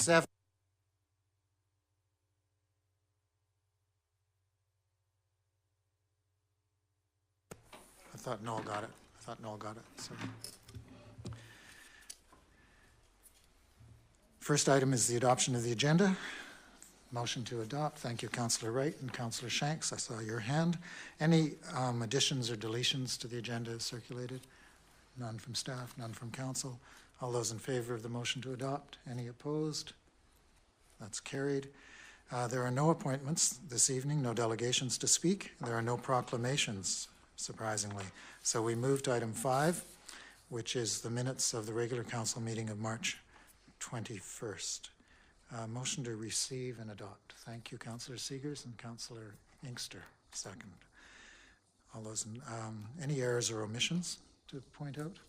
7. I thought Noel got it. Sorry. First item is the adoption of the agenda. Motion to adopt. Thank you, Councillor Wright and Councillor Shanks. I saw your hand. Any additions or deletions to the agenda circulated? None from staff, none from council. All those in favor of the motion to adopt? Any opposed? That's carried. There are no appointments this evening, no delegations to speak. There are no proclamations, surprisingly. So we move to item 5, which is the minutes of the regular council meeting of March 21st. Motion to receive and adopt. Thank you, Councillor Seegers and Councillor Inkster. Second. All those, any errors or omissions to point out?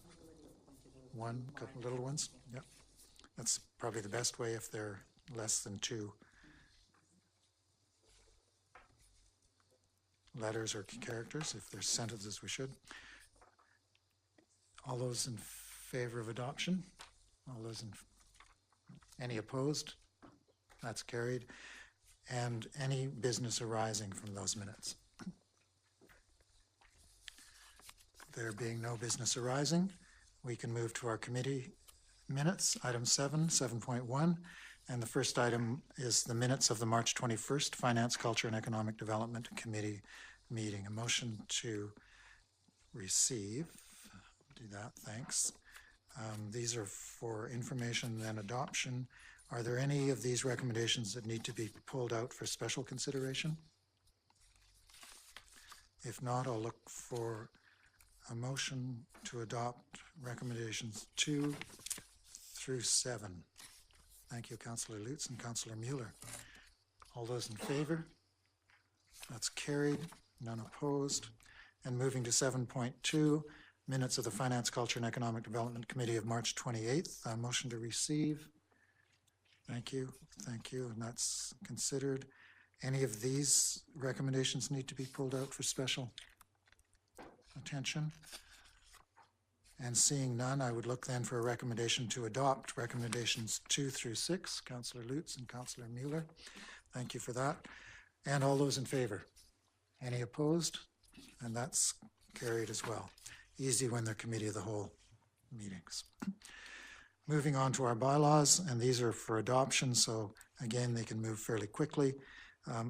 One, couple little ones. Yep. That's probably the best way if they're less than 2 letters or characters. If they're sentences, we should. All those in favor of adoption? All those in any opposed? That's carried. And any business arising from those minutes? There being no business arising, we can move to our committee minutes, item 7, 7.1. And the first item is the minutes of the March 21st Finance, Culture and Economic Development Committee meeting. A motion to receive. Do that, thanks. These are for information and adoption. Are there any of these recommendations that need to be pulled out for special consideration? If not, I'll look for a motion to adopt recommendations 2 through 7. Thank you, Councillor Lutz and Councillor Mueller. All those in favor? That's carried. None opposed. And moving to 7.2, minutes of the Finance, Culture and Economic Development Committee of March 28th. A motion to receive. Thank you. Thank you. And that's considered. Any of these recommendations need to be pulled out for special attention? And seeing none, I would look then for a recommendation to adopt recommendations 2 through 6. Councillor Lutz and Councillor Mueller. Thank you for that. And all those in favor? Any opposed? And that's carried as well. Easy when they're committee of the whole meetings. Moving on to our bylaws, and these are for adoption, so again, they can move fairly quickly.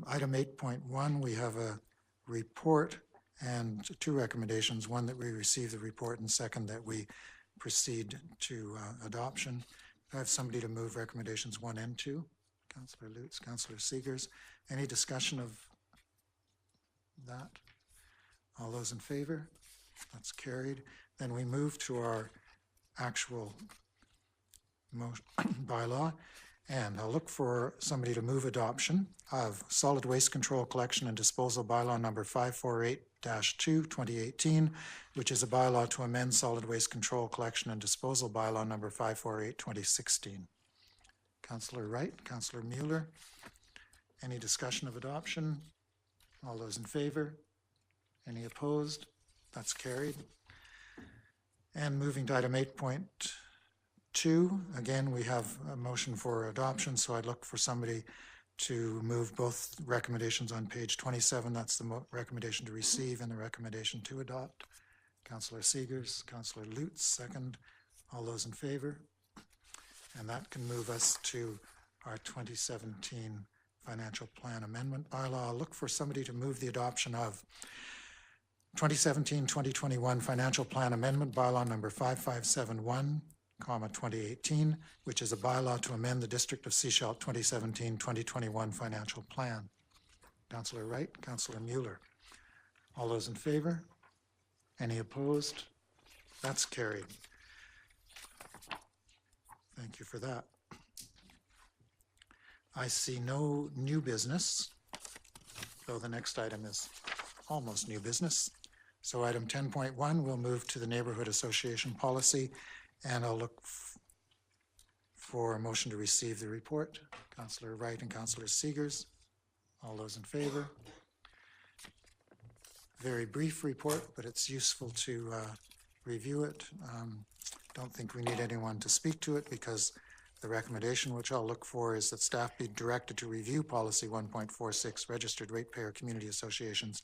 Item 8.1, we have a report and 2 recommendations, one that we receive the report and second that we proceed to adoption. I have somebody to move recommendations 1 and 2. Councillor Lutz, Councillor Seegers. Any discussion of that? All those in favor? That's carried. Then we move to our actual bylaw, and I'll look for somebody to move adoption of Solid Waste Control Collection and Disposal Bylaw number 548-2, 2018, which is a bylaw to amend Solid Waste Control Collection and Disposal Bylaw number 548, 2016. Councillor Wright, Councillor Mueller, any discussion of adoption? All those in favor? Any opposed? That's carried. And moving to item 8.2, again, we have a motion for adoption, so I'd look for somebody to move both recommendations on page 27. That's the recommendation to receive and the recommendation to adopt. Councillor Seegers, Councillor Lutz, second. All those in favor? And that can move us to our 2017 Financial Plan Amendment Bylaw. I'll look for somebody to move the adoption of 2017-2021 Financial Plan Amendment Bylaw number 5571, 2018, which is a bylaw to amend the District of Sechelt 2017-2021 Financial Plan. Councillor Wright, Councillor Mueller. All those in favor? Any opposed? That's carried. Thank you for that. I see no new business, though the next item is almost new business. So item 10.1, we'll move to the Neighborhood Association Policy, and I'll look for a motion to receive the report. Councillor Wright and Councillor Seegers. All those in favor? Very brief report, but it's useful to review it. Don't think we need anyone to speak to it because The recommendation which I'll look for is that staff be directed to review policy 1.46, registered ratepayer community associations,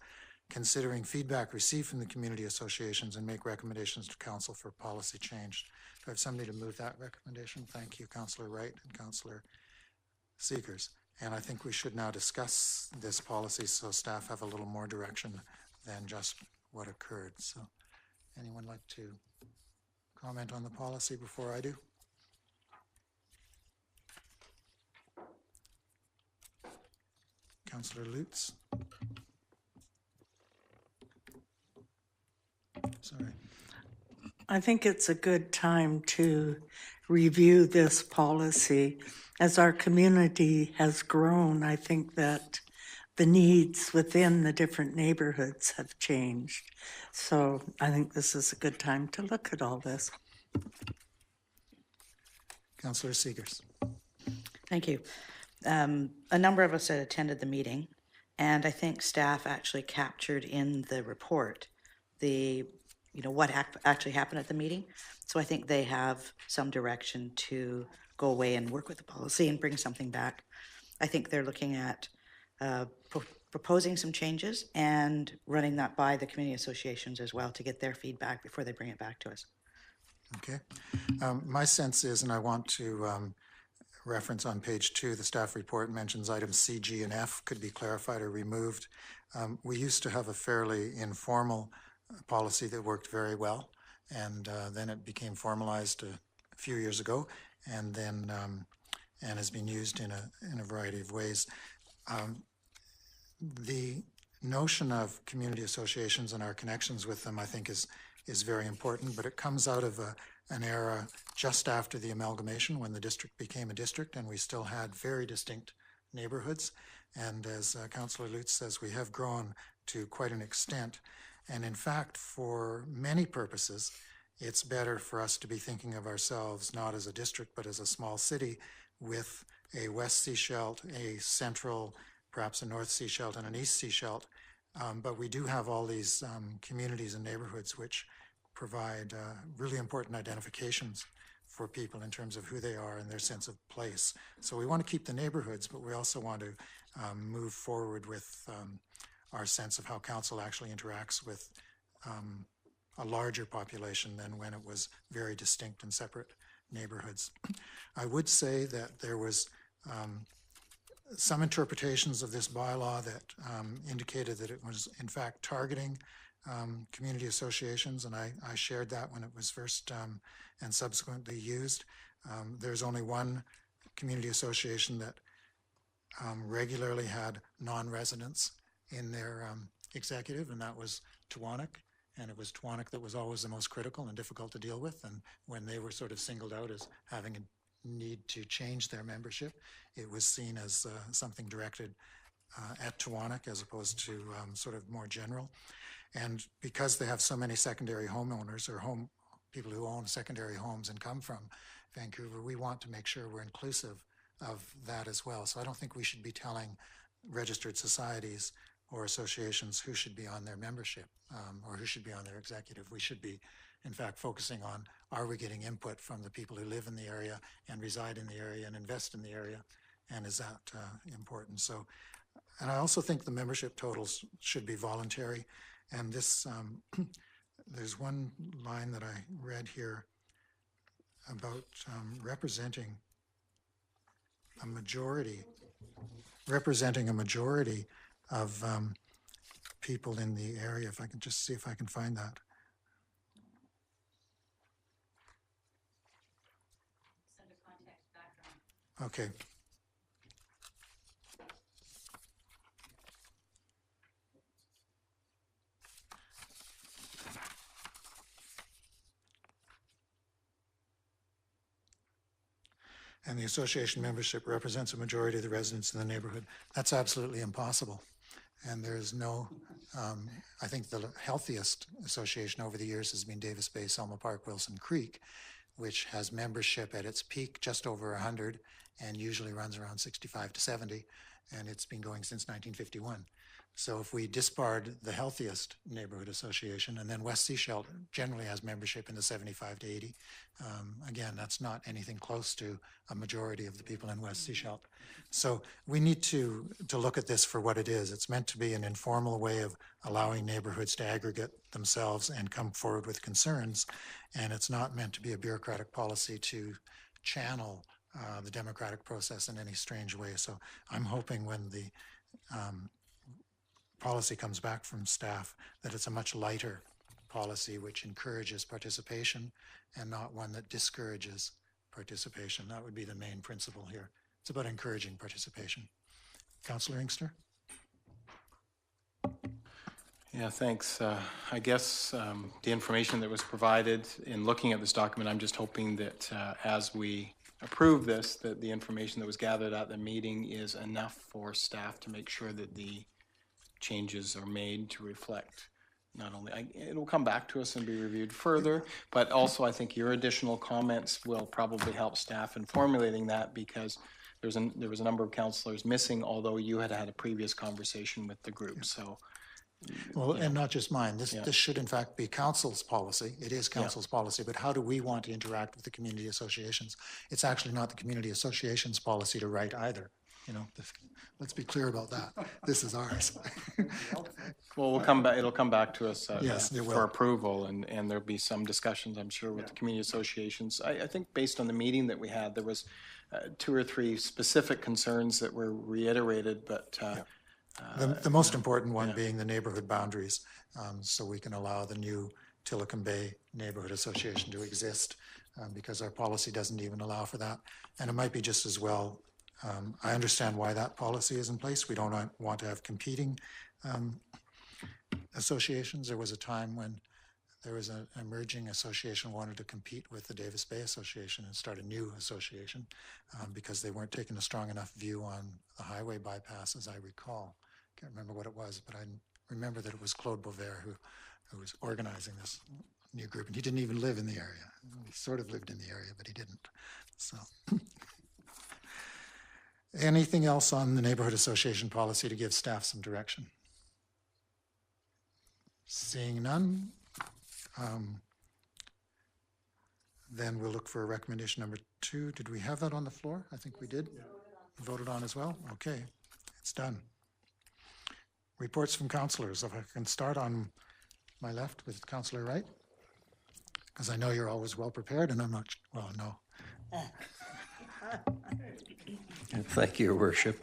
considering feedback received from the community associations and make recommendations to council for policy change. Do I have somebody to move that recommendation? Thank you, Councillor Wright and Councillor Seekers. And I think we should now discuss this policy so staff have a little more direction than just what occurred. So anyone like to comment on the policy before I do? Councillor Lutz. Sorry. I think it's a good time to review this policy. As our community has grown, I think that the needs within the different neighborhoods have changed. So I think this is a good time to look at all this. Councillor Seegers. Thank you. A number of us had attended the meeting, and I think staff actually captured in the report what actually happened at the meeting. So I think they have some direction to go away and work with the policy and bring something back. I think they're looking at proposing some changes and running that by the community associations as well to get their feedback before they bring it back to us. Okay. My sense is, and I want to reference on page 2, the staff report mentions items C, G, and F could be clarified or removed. We used to have a fairly informal policy that worked very well, and then it became formalized a few years ago, and then and has been used in a variety of ways. The notion of community associations and our connections with them, I think, is very important, but it comes out of an era just after the amalgamation when the district became a district and we still had very distinct neighborhoods. And as Councillor Lutz says, we have grown to quite an extent. And in fact, for many purposes, it's better for us to be thinking of ourselves not as a district, but as a small city with a West Sechelt, a Central, perhaps a North Sechelt, and an East Sechelt. But we do have all these communities and neighborhoods which provide really important identifications for people in terms of who they are and their sense of place. So we want to keep the neighborhoods, but we also want to move forward with our sense of how council actually interacts with a larger population than when it was very distinct and separate neighborhoods. I would say that there was some interpretations of this bylaw that indicated that it was in fact targeting community associations, and I shared that when it was first and subsequently used. There's only one community association that regularly had non-residents in their executive, and that was Tewanek. And it was Tewanek that was always the most critical and difficult to deal with. And when they were sort of singled out as having a need to change their membership, it was seen as something directed at Tewanek as opposed to sort of more general. And because they have so many secondary homeowners or people who own secondary homes and come from Vancouver, we want to make sure we're inclusive of that as well. So I don't think we should be telling registered societies or associations who should be on their membership or who should be on their executive. We should be, in fact, focusing on, are we getting input from the people who live in the area and reside in the area and invest in the area, and is that important? So, and I also think the membership totals should be voluntary. And this, there's one line that I read here about representing a majority of people in the area. If I can just see if I can find that. Okay. And the association membership represents a majority of the residents in the neighborhood. That's absolutely impossible. And there's no, I think the healthiest association over the years has been Davis Bay, Selma Park, Wilson Creek, which has membership at its peak just over 100 and usually runs around 65 to 70. and it's been going since 1951. So if we disbarred the healthiest neighborhood association, and then West Sechelt generally has membership in the 75 to 80, again, that's not anything close to a majority of the people in West Sechelt. So we need to look at this for what it is. It's meant to be an informal way of allowing neighborhoods to aggregate themselves and come forward with concerns, and it's not meant to be a bureaucratic policy to channel the democratic process in any strange way. So I'm hoping when the policy comes back from staff that it's a much lighter policy which encourages participation and not one that discourages participation. That would be the main principle here. It's about encouraging participation. Councillor Inkster? Yeah, thanks. I guess the information that was provided in looking at this document, I'm just hoping that as we approve this, that the information that was gathered at the meeting is enough for staff to make sure that the changes are made to reflect not only, it'll come back to us and be reviewed further, but also I think your additional comments will probably help staff in formulating that, because there was a number of councillors missing, although you had had a previous conversation with the group. So, well, and not just mine. This should in fact be council's policy. It is council's policy, but how do we want to interact with the community associations? It's actually not the community associations policy to write either. You know, let's be clear about that. This is ours. well, we'll come back. It'll come back to us Yes, it will. for approval, and there'll be some discussions, I'm sure, with the community associations. I think based on the meeting that we had, there was 2 or 3 specific concerns that were reiterated, but the most important one being the neighborhood boundaries, so we can allow the new Tilikum Bay Neighborhood Association to exist, because our policy doesn't even allow for that. And it might be just as well. I understand why that policy is in place. We don't want to have competing associations. There was a time when there was an emerging association wanted to compete with the Davis Bay Association and start a new association because they weren't taking a strong enough view on the highway bypass, as I recall. Can't remember what it was, but I remember that it was Claude Boisvert who was organizing this new group, and he didn't even live in the area. He sort of lived in the area, but he didn't. So. Anything else on the neighborhood association policy to give staff some direction? Seeing none, then we'll look for recommendation number 2. Did we have that on the floor? I think we did. Yeah. Voted on as well? Okay, it's done. Reports from councillors. If I can start on my left with Councillor Wright, because I know you're always well prepared, and I'm not, well, no. Thank you, Your Worship.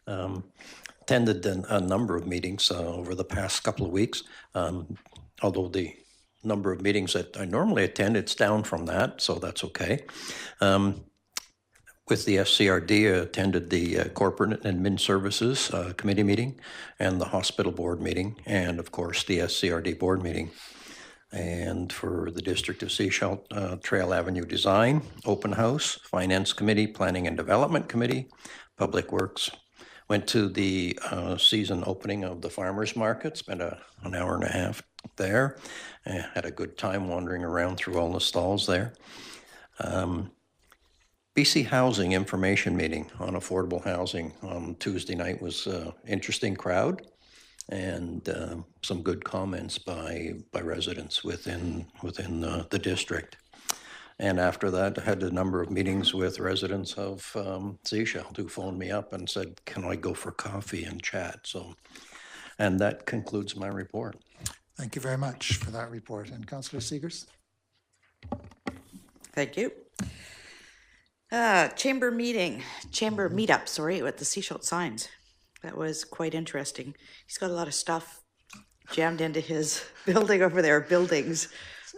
Attended a number of meetings over the past couple of weeks. Although the number of meetings that I normally attend, it's down from that, so that's okay. With the SCRD, I attended the Corporate and Admin Services Committee meeting and the Hospital Board meeting, and of course the SCRD Board meeting. And for the District of Sechelt, Trail Avenue Design, Open House, Finance Committee, Planning and Development Committee, Public Works. Went to the season opening of the farmers market, spent an hour and a half there. Had a good time wandering around through all the stalls there. BC Housing Information Meeting on affordable housing on Tuesday night was an interesting crowd, and some good comments by residents within the district. And after that, I had a number of meetings with residents of Sechelt who phoned me up and said, can I go for coffee and chat? So, and that concludes my report. Thank you very much for that report. And Councillor Seegers? Thank you. Chamber meetup, sorry, at the Sechelt Signs. That was quite interesting. He's got a lot of stuff jammed into his building over there, buildings.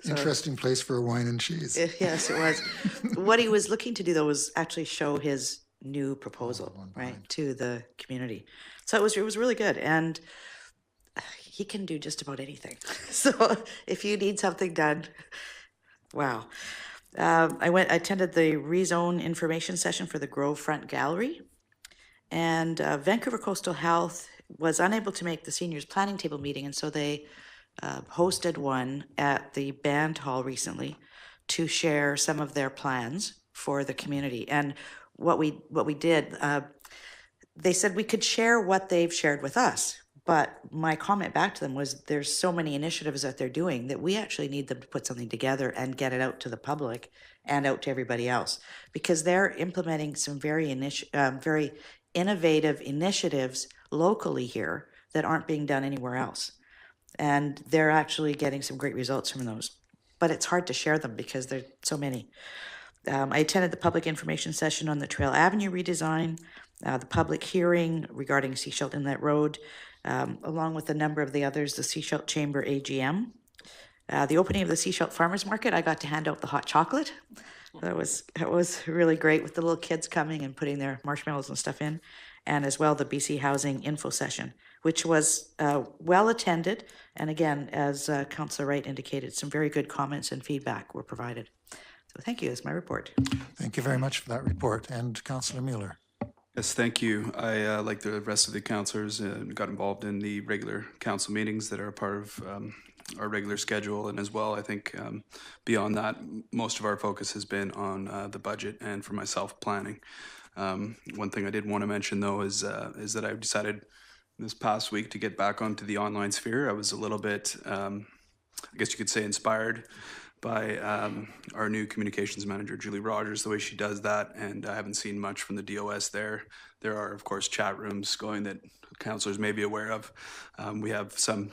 So, interesting place for a wine and cheese. Yes, it was. What he was looking to do, though, was actually show his new proposal, right, to the community. So it was really good, and he can do just about anything. So if you need something done, wow. I attended the rezone information session for the Grove Front Gallery, and Vancouver Coastal Health was unable to make the seniors planning table meeting, and so they hosted one at the band hall recently to share some of their plans for the community. And what we did, they said we could share what they've shared with us. But my comment back to them was there's so many initiatives that they're doing that we actually need them to put something together and get it out to the public and out to everybody else, because they're implementing some very innovative initiatives locally here that aren't being done anywhere else. And they're actually getting some great results from those. But it's hard to share them because there's so many. I attended the public information session on the Trail Avenue redesign, the public hearing regarding Seashelt Inlet Road, along with a number of the others, the Seashelt Chamber AGM. The opening of the Seashelt Farmers Market, I got to hand out the hot chocolate. That was really great with the little kids coming and putting their marshmallows and stuff in. And as well, the BC Housing info session, which was well attended. And again, as Councillor Wright indicated, some very good comments and feedback were provided. So thank you. That's my report. Thank you very much for that report. And Councillor Mueller. Yes, thank you. I, like the rest of the councillors, got involved in the regular council meetings that are a part of our regular schedule. And as well, I think beyond that, most of our focus has been on the budget and for myself, planning. One thing I did want to mention, though, is that I've decided this past week to get back onto the online sphere. I was a little bit, I guess you could say, inspired by our new communications manager, Julie Rogers, the way she does that, and I haven't seen much from the DOS there. There are, of course, chat rooms going that councillors may be aware of. We have some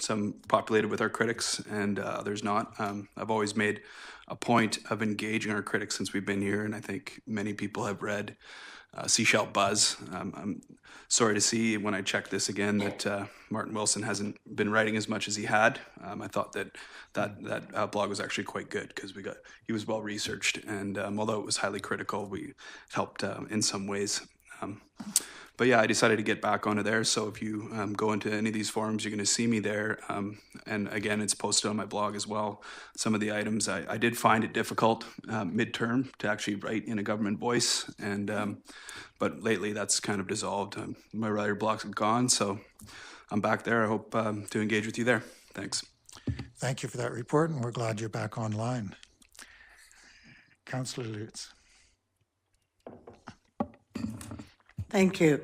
populated with our critics and others not. I've always made a point of engaging our critics since we've been here, and I think many people have read Seashelt Buzz. I'm sorry to see when I checked this again that Martin Wilson hasn't been writing as much as he had. I thought that blog was actually quite good because he was well researched, and although it was highly critical, we helped in some ways. But yeah, I decided to get back onto there. So if you go into any of these forums, you're going to see me there. And again, it's posted on my blog as well. Some of the items I did find it difficult midterm to actually write in a government voice. And but lately that's kind of dissolved. My writer blocks have gone, so I'm back there. I hope to engage with you there. Thanks. Thank you for that report, and we're glad you're back online. Councillor Lutz. Thank you.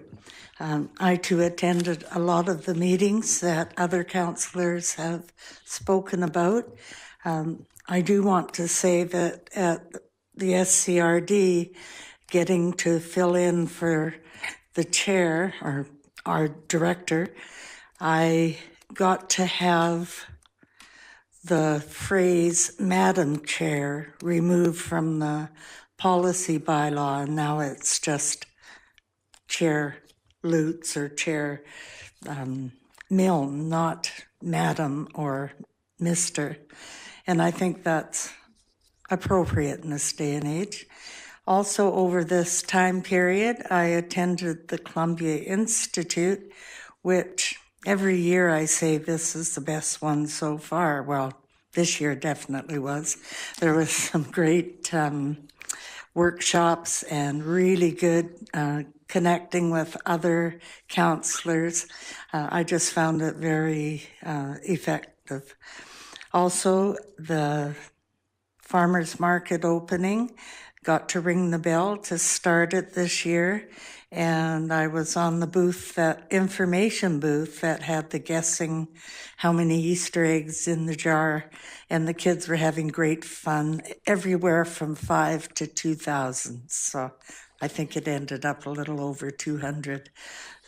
I too attended a lot of the meetings that other councillors have spoken about. I do want to say that at the SCRD, getting to fill in for the chair or our director, I got to have the phrase Madam Chair removed from the policy bylaw, and now it's just Chair Lutz or Chair Milne, not Madam or Mr. And I think that's appropriate in this day and age. Also, over this time period, I attended the Columbia Institute, which every year I say this is the best one so far. Well, this year definitely was. There was some great workshops and really good connecting with other counselors. I just found it very effective. Also, the farmers market opening, got to ring the bell to start it this year. And I was on the booth, that information booth that had the guessing how many Easter eggs in the jar. And the kids were having great fun, everywhere from 5 to 2,000. So I think it ended up a little over 200.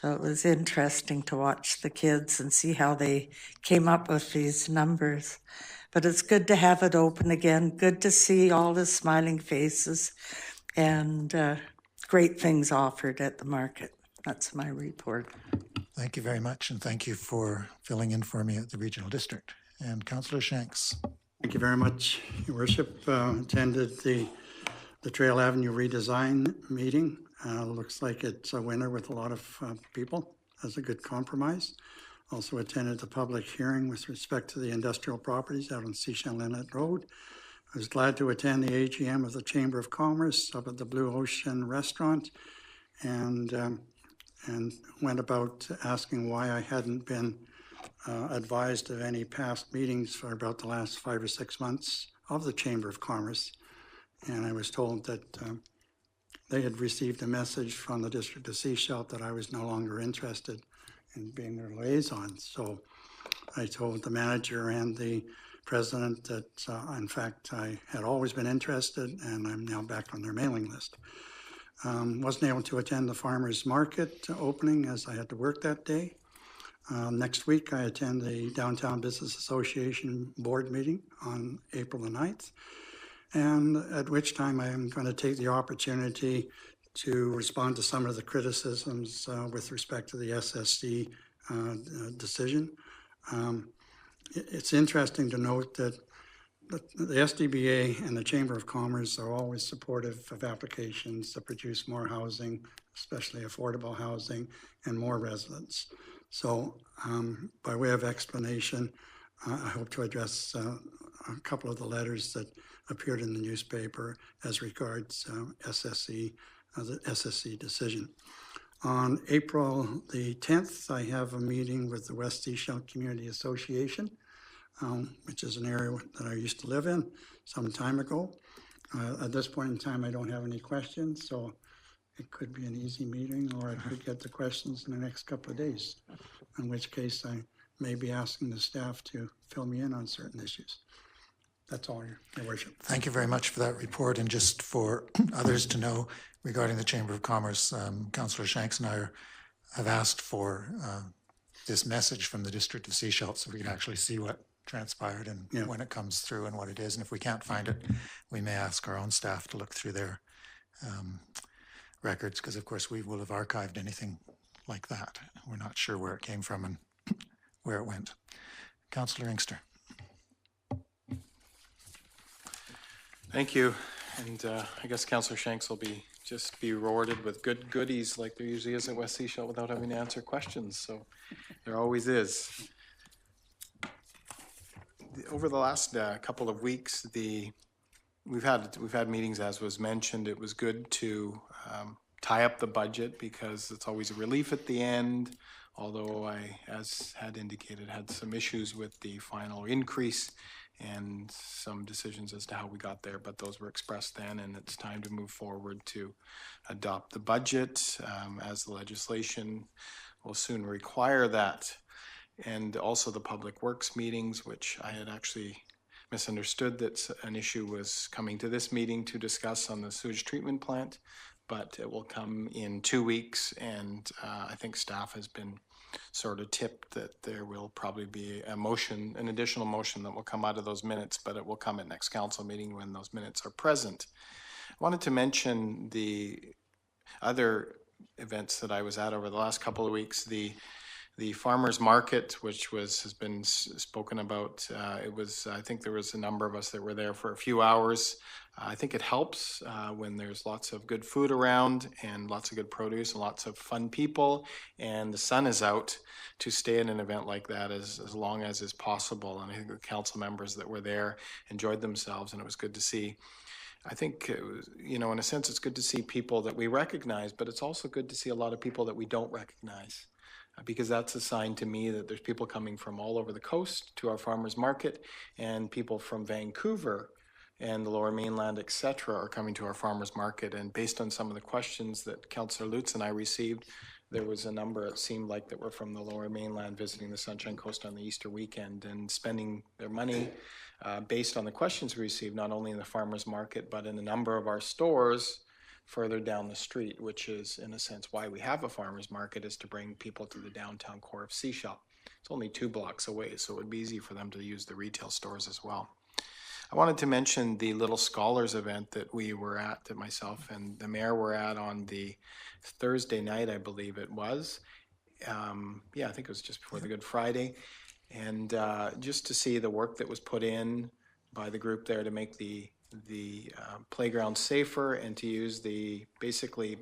So it was interesting to watch the kids and see how they came up with these numbers. But it's good to have it open again. Good to see all the smiling faces and great things offered at the market. That's my report. Thank you very much, and thank you for filling in for me at the Regional District. And Councillor Shanks. Thank you very much, Your Worship. Attended the Trail Avenue redesign meeting. Looks like it's a winner with a lot of people. That's a good compromise. Also attended the public hearing with respect to the industrial properties out on Seashell Inlet Road. I was glad to attend the AGM of the Chamber of Commerce up at the Blue Ocean Restaurant, and went about asking why I hadn't been advised of any past meetings for about the last 5 or 6 months of the Chamber of Commerce. And I was told that they had received a message from the District of Sechelt that I was no longer interested in being their liaison. So I told the manager and the president that, in fact, I had always been interested, and I'm now back on their mailing list. Wasn't able to attend the farmers market opening as I had to work that day. Next week, I attend the Downtown Business Association board meeting on April the 9th, and at which time I am going to take the opportunity to respond to some of the criticisms with respect to the SSC decision. It's interesting to note that the SDBA and the Chamber of Commerce are always supportive of applications that produce more housing, especially affordable housing, and more residents. So by way of explanation, I hope to address a couple of the letters that appeared in the newspaper as regards SSC, the SSC decision. On April the 10th, I have a meeting with the West Sechelt Community Association, which is an area that I used to live in some time ago. At this point in time, I don't have any questions, so it could be an easy meeting, or I could get the questions in the next couple of days, in which case I may be asking the staff to fill me in on certain issues. That's all, Your Worship. Thank you very much for that report. And just for others to know, regarding the Chamber of Commerce, Councillor Shanks and I have asked for this message from the District of Sechelt so we can actually see what transpired and when it comes through and what it is. And if we can't find it, we may ask our own staff to look through their records, because of course we will have archived anything like that. We're not sure where it came from and where it went. Councillor Inkster. Thank you. And I guess Councillor Shanks will be rewarded with good goodies like there usually is at West Sechelt without having to answer questions. So there always is. Over the last couple of weeks, we've had meetings, as was mentioned. It was good to tie up the budget because it's always a relief at the end. Although I, as had indicated, had some issues with the final increase and some decisions as to how we got there, but those were expressed then, and it's time to move forward to adopt the budget as the legislation will soon require that. And also the Public Works meetings, which I had actually misunderstood that an issue was coming to this meeting to discuss on the sewage treatment plant, but it will come in 2 weeks, and I think staff has been sort of tipped that there will probably be a motion, an additional motion that will come out of those minutes, but it will come at next council meeting when those minutes are present. I wanted to mention the other events that I was at over the last couple of weeks. The farmers market, which has been spoken about, I think there was a number of us that were there for a few hours. I think it helps when there's lots of good food around and lots of good produce and lots of fun people and the sun is out, to stay in an event like that as long as is possible. And I think the council members that were there enjoyed themselves, and it was good to see. I think, it was, in a sense, it's good to see people that we recognize, but it's also good to see a lot of people that we don't recognize. Because that's a sign to me that there's people coming from all over the coast to our farmers market, and people from Vancouver and the Lower Mainland, etc., are coming to our farmers market. And based on some of the questions that Councillor Lutz and I received, there was a number, it seemed like, that were from the Lower Mainland visiting the Sunshine Coast on the Easter weekend and spending their money based on the questions we received, not only in the farmers market, but in a number of our stores further down the street, which is, in a sense, why we have a farmers market, is to bring people to the downtown core of Sechelt. It's only 2 blocks away, so it would be easy for them to use the retail stores as well. I wanted to mention the Little Scholars event that we were at, that myself and the mayor were at on the Thursday night, I believe it was. I think it was just before the Good Friday. And just to see the work that was put in by the group there to make the playground safer, and to use basically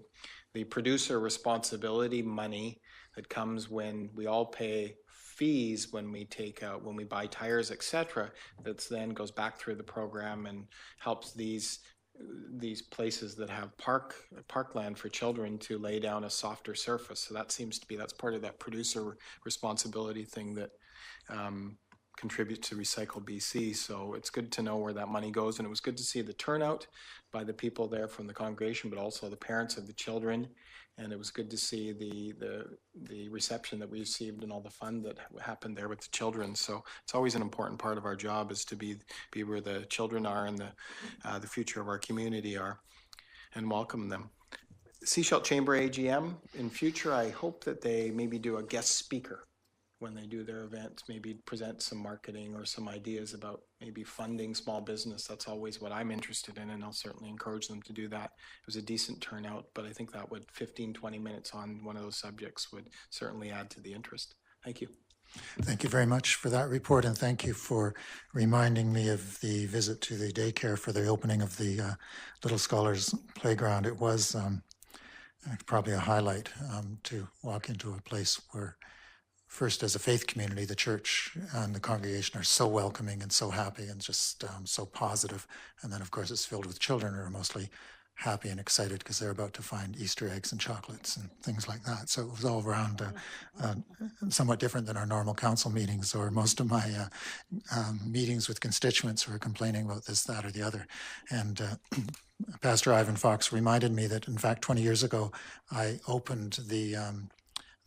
the producer responsibility money that comes when we all pay fees when we buy tires, etc., that then goes back through the program and helps these places that have parkland for children to lay down a softer surface. So that seems to be, that's part of that producer responsibility thing that contribute to Recycle BC. So it's good to know where that money goes. And it was good to see the turnout by the people there from the congregation, but also the parents of the children. And it was good to see the reception that we received and all the fun that happened there with the children. So it's always an important part of our job is to be where the children are and the future of our community are, and welcome them. Sechelt Chamber AGM, in future, I hope that they maybe do a guest speaker when they do their event, maybe present some marketing or some ideas about maybe funding small business. That's always what I'm interested in, and I'll certainly encourage them to do that. It was a decent turnout, but I think that would 15, 20 minutes on one of those subjects would certainly add to the interest. Thank you. Thank you very much for that report, and thank you for reminding me of the visit to the daycare for the opening of the Little Scholars Playground. It was probably a highlight to walk into a place where, first, as a faith community, the church and the congregation are so welcoming and so happy and just so positive. And then, of course, it's filled with children who are mostly happy and excited because they're about to find Easter eggs and chocolates and things like that. So it was all around somewhat different than our normal council meetings or most of my meetings with constituents who are complaining about this, that, or the other. And Pastor Ivan Fox reminded me that, in fact, 20 years ago, I opened the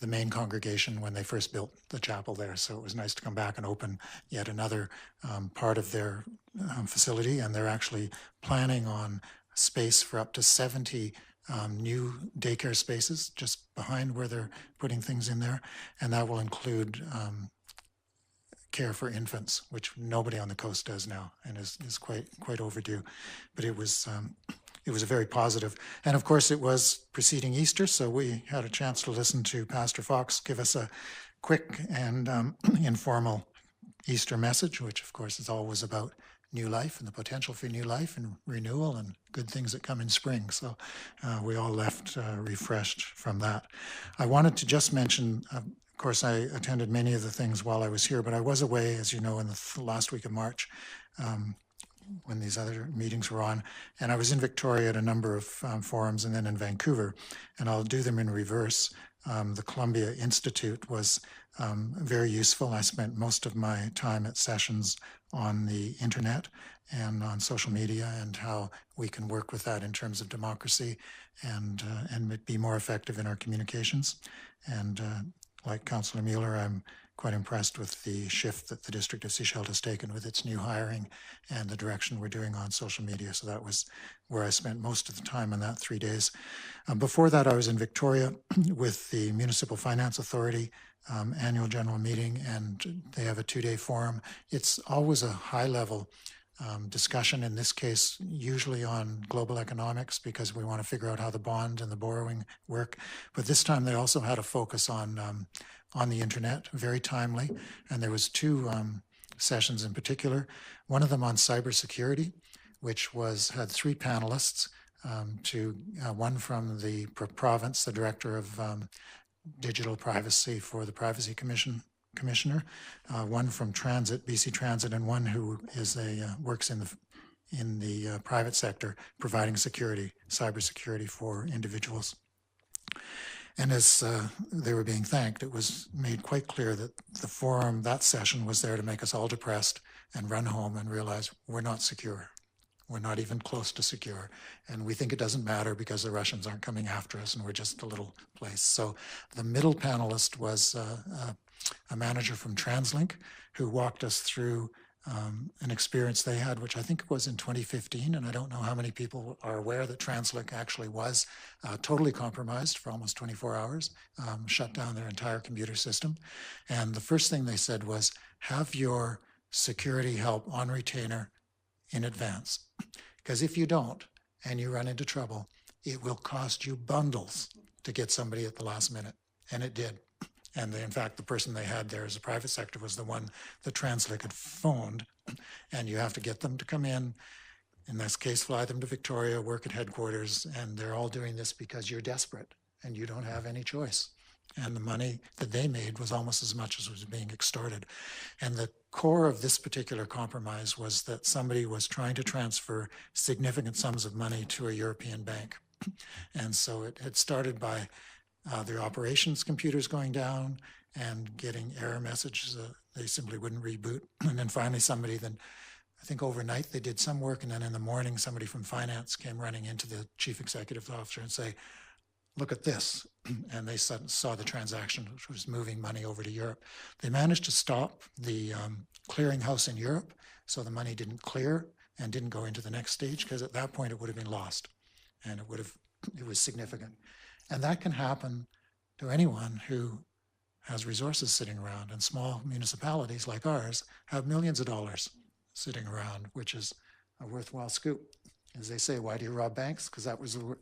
main congregation when they first built the chapel there. So it was nice to come back and open yet another part of their facility. And they're actually planning on space for up to 70 new daycare spaces just behind where they're putting things in there. And that will include care for infants, which nobody on the coast does now and is quite overdue. But it was a very positive. And of course, it was preceding Easter, so we had a chance to listen to Pastor Fox give us a quick and informal Easter message, which of course is always about new life and the potential for new life and renewal and good things that come in spring. So we all left refreshed from that. I wanted to just mention, of course, I attended many of the things while I was here, but I was away, as you know, in the last week of March, when these other meetings were on. And I was in Victoria at a number of forums and then in Vancouver, and I'll do them in reverse. The Columbia Institute was very useful. I spent most of my time at sessions on the internet and on social media and how we can work with that in terms of democracy and be more effective in our communications. And like Councillor Mueller, I'm quite impressed with the shift that the District of Sechelt has taken with its new hiring and the direction we're doing on social media. So that was where I spent most of the time in that 3 days. Before that, I was in Victoria with the Municipal Finance Authority annual general meeting, and they have a 2-day forum. It's always a high-level discussion, in this case, usually on global economics, because we want to figure out how the bond and the borrowing work. But this time they also had a focus on the internet, very timely. And there was 2 sessions in particular, one of them on cybersecurity, which had 3 panelists, one from the province, the director of digital privacy for the Privacy Commissioner, one from Transit, BC Transit, and one who is works in the private sector, providing cybersecurity for individuals. And as they were being thanked, it was made quite clear that the forum, that session, was there to make us all depressed and run home and realize we're not secure. We're not even close to secure. And we think it doesn't matter because the Russians aren't coming after us and we're just a little place. So the middle panelist was a manager from TransLink who walked us through an experience they had, which I think was in 2015. And I don't know how many people are aware that TransLink actually was totally compromised for almost 24 hours, shut down their entire computer system. And the first thing they said was, have your security help on retainer in advance. Because if you don't, and you run into trouble, it will cost you bundles to get somebody at the last minute. And it did. And in fact, the person they had there as a private sector was the one that TransLink had phoned. And you have to get them to come in this case, fly them to Victoria, work at headquarters, and they're all doing this because you're desperate and you don't have any choice. And the money that they made was almost as much as was being extorted. And the core of this particular compromise was that somebody was trying to transfer significant sums of money to a European bank. And so it had started by their operations computers going down, and getting error messages. They simply wouldn't reboot. And then finally somebody then, I think overnight they did some work, and then in the morning somebody from finance came running into the chief executive officer and say, look at this. And they saw the transaction, which was moving money over to Europe. They managed to stop the clearinghouse in Europe, so the money didn't clear and didn't go into the next stage, because at that point it would have been lost, and it was significant. And that can happen to anyone who has resources sitting around, and small municipalities like ours have millions of dollars sitting around, which is a worthwhile scoop. As they say, why do you rob banks? Because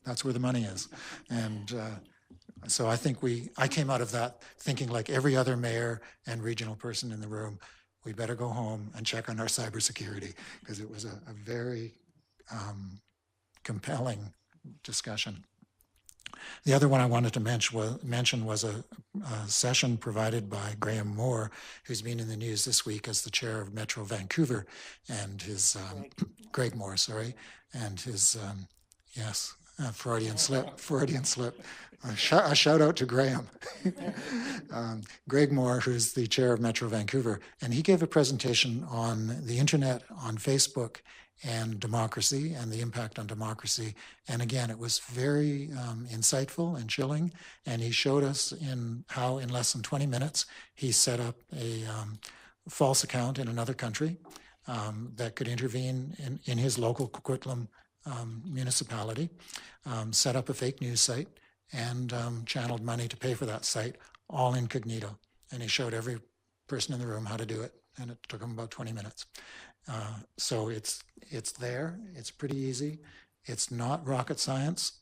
that's where the money is. And so I think I came out of that thinking, like every other mayor and regional person in the room, we better go home and check on our cybersecurity, because it was a very compelling discussion. The other one I wanted to mention was a session provided by Graham Moore, who's been in the news this week as the chair of Metro Vancouver, and his Greg Moore, sorry, and his Freudian slip. A shout out to Graham. Greg Moore, who's the chair of Metro Vancouver, and he gave a presentation on the internet, on Facebook, and democracy, and the impact on democracy. And again, it was very insightful and chilling. And he showed us how in less than 20 minutes, he set up a false account in another country that could intervene in his local Coquitlam municipality, set up a fake news site, and channeled money to pay for that site, all incognito. And he showed every person in the room how to do it, and it took him about 20 minutes. So it's there, it's pretty easy, it's not rocket science,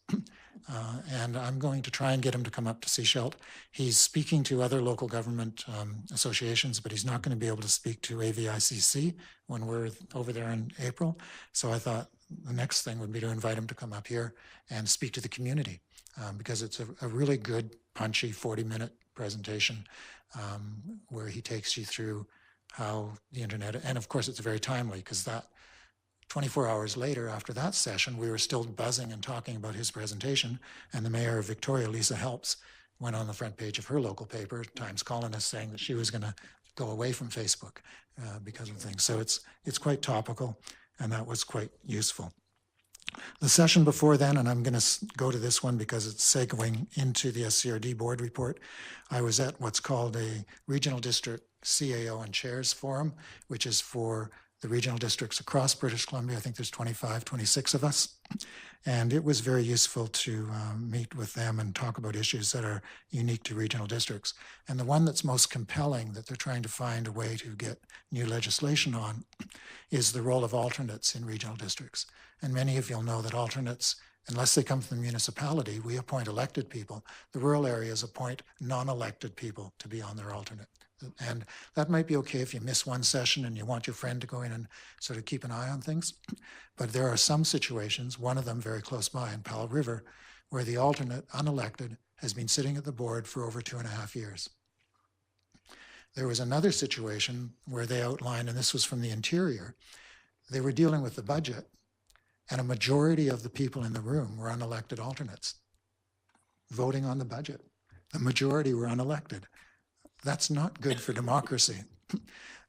and I'm going to try and get him to come up to Sechelt. He's speaking to other local government associations, but he's not going to be able to speak to AVICC when we're over there in April. So I thought the next thing would be to invite him to come up here and speak to the community, because it's a really good, punchy 40-minute presentation where he takes you through how the internet, and of course it's very timely, because that 24 hours later after that session, we were still buzzing and talking about his presentation, and the mayor of Victoria, Lisa Helps, went on the front page of her local paper, Times Colonist, saying that she was going to go away from Facebook because of things. So it's quite topical, and that was quite useful. The session before then, and I'm going to go to this one because it's segueing into the SCRD board report, I was at what's called a regional district CAO and chairs forum, which is for the regional districts across British Columbia. I think there's 25, 26 of us. And it was very useful to meet with them and talk about issues that are unique to regional districts. And the one that's most compelling that they're trying to find a way to get new legislation on is the role of alternates in regional districts. And many of you'll know that alternates, unless they come from the municipality, we appoint elected people. The rural areas appoint non-elected people to be on their alternate. And that might be okay if you miss one session and you want your friend to go in and sort of keep an eye on things. But there are some situations, one of them very close by in Powell River, where the alternate, unelected, has been sitting at the board for over 2.5 years. There was another situation where they outlined, and this was from the Interior, they were dealing with the budget, and a majority of the people in the room were unelected alternates voting on the budget. The majority were unelected. That's not good for democracy.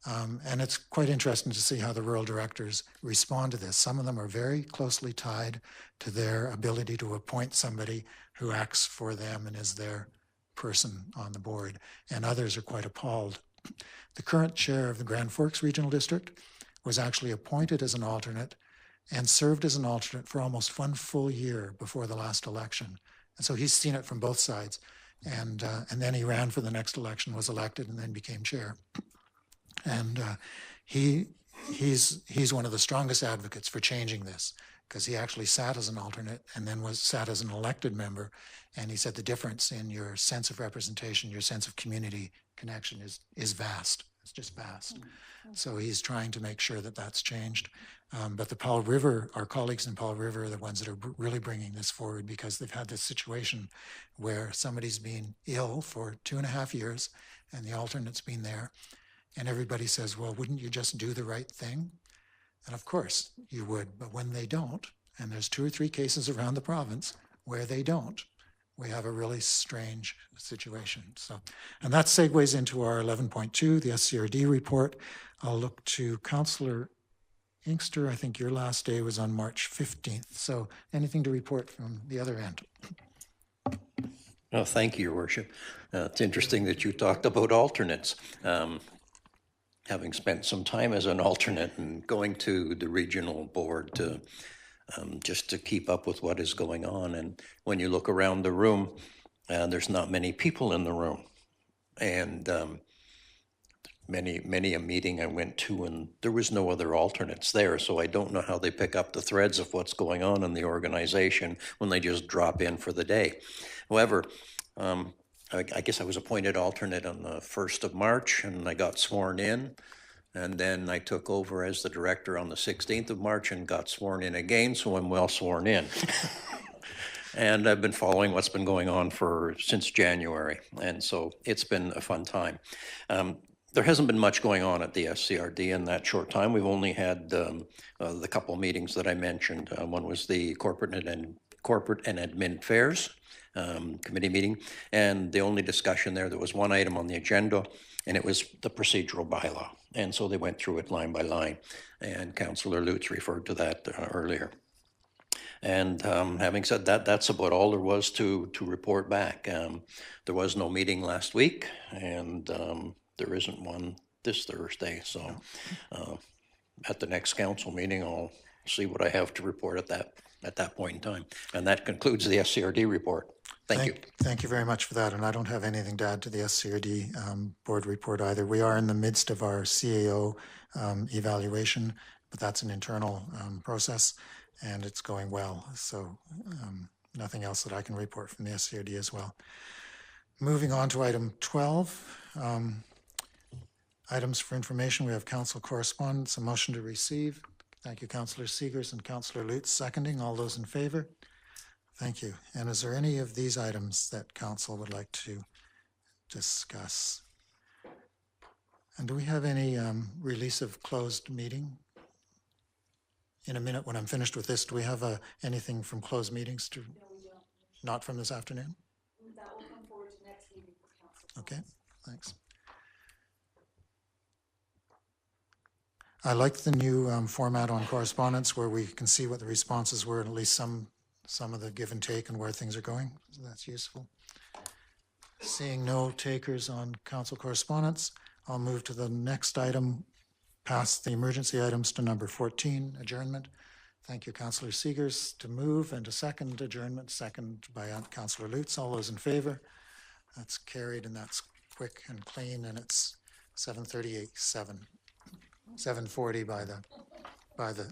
And it's quite interesting to see how the rural directors respond to this. Some of them are very closely tied to their ability to appoint somebody who acts for them and is their person on the board, and others are quite appalled. The current chair of the Grand Forks Regional District was actually appointed as an alternate and served as an alternate for almost 1 full year before the last election. And so he's seen it from both sides. And then he ran for the next election, was elected, and then became chair. And he's one of the strongest advocates for changing this, because he actually sat as an alternate and then sat as an elected member. And he said the difference in your sense of representation, your sense of community connection is vast. It's just vast. So he's trying to make sure that that's changed. But the Powell River, our colleagues in Powell River are the ones that are really bringing this forward, because they've had this situation where somebody's been ill for 2.5 years and the alternate's been there. And everybody says, well, wouldn't you just do the right thing? And of course you would, but when they don't, and there's 2 or 3 cases around the province where they don't, we have a really strange situation. So, and that segues into our 11.2, the SCRD report. I'll look to Councillor Inkster. I think your last day was on March 15th. So anything to report from the other end? Oh, thank you, Your Worship. It's interesting that you talked about alternates. Having spent some time as an alternate and going to the regional board to just to keep up with what is going on. And when you look around the room, there's not many people in the room. And many a meeting I went to, and there was no other alternates there. So I don't know how they pick up the threads of what's going on in the organization when they just drop in for the day. However, I guess I was appointed alternate on the 1st of March, and I got sworn in. And then I took over as the director on the 16th of March and got sworn in again, so I'm well sworn in. And I've been following what's been going on since January, and so it's been a fun time. There hasn't been much going on at the SCRD in that short time. We've only had the couple meetings that I mentioned. One was the Corporate and Admin Affairs committee meeting, and the only discussion there was one item on the agenda, and it was the procedural bylaw. And so they went through it line by line, and Councillor Lutz referred to that earlier. And having said that, that's about all there was to report back. There was no meeting last week, and there isn't one this Thursday. So at the next council meeting, I'll see what I have to report at that point in time. And that concludes the SCRD report. Thank you. Thank you very much for that. And I don't have anything to add to the SCRD board report either. We are in the midst of our CAO evaluation, but that's an internal process, and it's going well. So nothing else that I can report from the SCRD as well. Moving on to item 12, items for information. We have council correspondence, a motion to receive. Thank you, Councillor Seegers and Councillor Lutz seconding. All those in favor? Thank you. And is there any of these items that council would like to discuss? And do we have any release of closed meeting? In a minute, when I'm finished with this, do we have anything from closed meetings to? No, we don't. Not from this afternoon? That will come forward to next meeting for council. Okay, thanks. I like the new format on correspondence where we can see what the responses were and at least some of the give and take and where things are going. So that's useful. Seeing no takers on council correspondence, I'll move to the next item, past the emergency items, to number 14, adjournment. Thank you, Councillor Seegers, to move, and to second adjournment, second by Councillor Lutz. All those in favor? That's carried, and that's quick and clean, and it's 7:38, 7:40 by the